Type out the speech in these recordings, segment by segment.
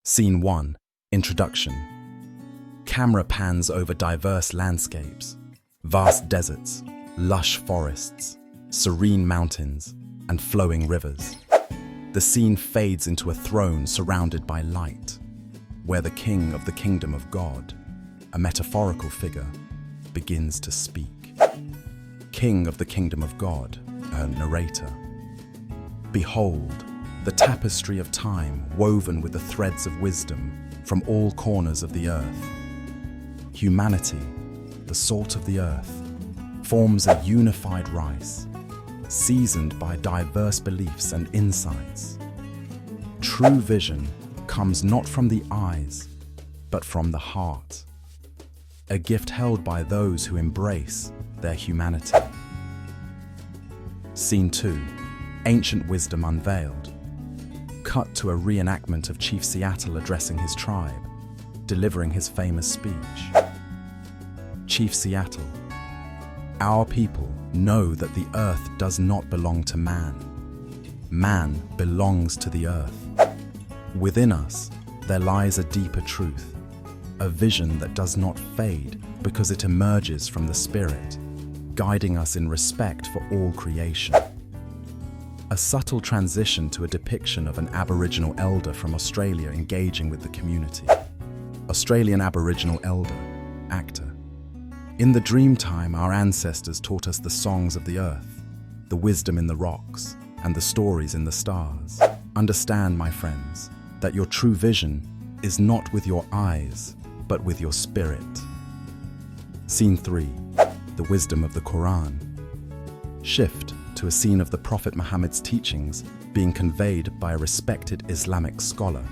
Scene 1. Introduction. Camera pans over diverse landscapes, vast deserts, lush forests, serene mountains, and flowing rivers. The scene fades into a throne surrounded by light, where the king of the kingdom of God, a metaphorical figure, begins to speak. King of the kingdom of God, a narrator. Behold, the tapestry of time woven with the threads of wisdom from all corners of the earth. Humanity, the salt of the earth, forms a unified rice, seasoned by diverse beliefs and insights. True vision comes not from the eyes, but from the heart, a gift held by those who embrace their humanity. Scene 2. Ancient wisdom unveiled. Cut to a reenactment of Chief Seattle addressing his tribe, delivering his famous speech. Chief Seattle: our people know that the earth does not belong to man. Man belongs to the earth. Within us, there lies a deeper truth, a vision that does not fade because it emerges from the spirit, guiding us in respect for all creation. A subtle transition to a depiction of an Aboriginal elder from Australia engaging with the community. Australian Aboriginal elder, actor. In the dream time, our ancestors taught us the songs of the earth, the wisdom in the rocks, and the stories in the stars. Understand, my friends, that your true vision is not with your eyes, but with your spirit. Scene 3. The wisdom of the Quran. Shift to a scene of the Prophet Muhammad's teachings being conveyed by a respected Islamic scholar.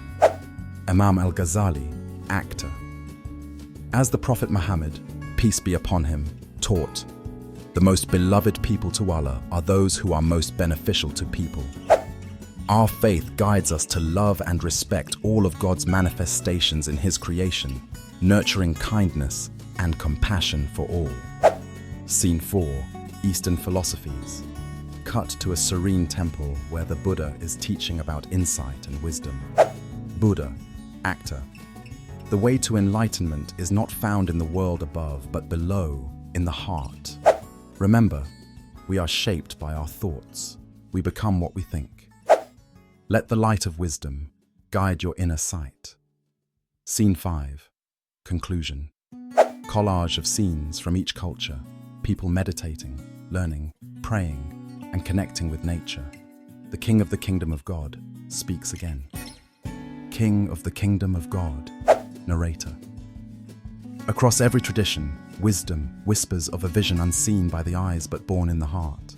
Imam al-Ghazali, actor. As the Prophet Muhammad, peace be upon him, taught, the most beloved people to Allah are those who are most beneficial to people. Our faith guides us to love and respect all of God's manifestations in His creation, nurturing kindness and compassion for all. Scene 4. Eastern philosophies. Cut to a serene temple where the Buddha is teaching about insight and wisdom. Buddha, actor. The way to enlightenment is not found in the world above, but below, in the heart. Remember, we are shaped by our thoughts. We become what we think. Let the light of wisdom guide your inner sight. Scene 5. Conclusion. Collage of scenes from each culture, people meditating, learning, praying, and connecting with nature. The King of the Kingdom of God speaks again. King of the Kingdom of God, narrator. Across every tradition, wisdom whispers of a vision unseen by the eyes but born in the heart.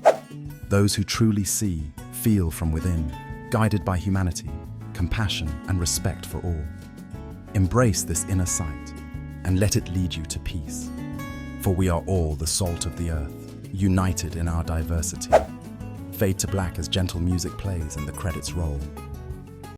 Those who truly see, feel from within, guided by humanity, compassion, and respect for all. Embrace this inner sight and let it lead you to peace. For we are all the salt of the earth, united in our diversity. Fade to black as gentle music plays and the credits roll.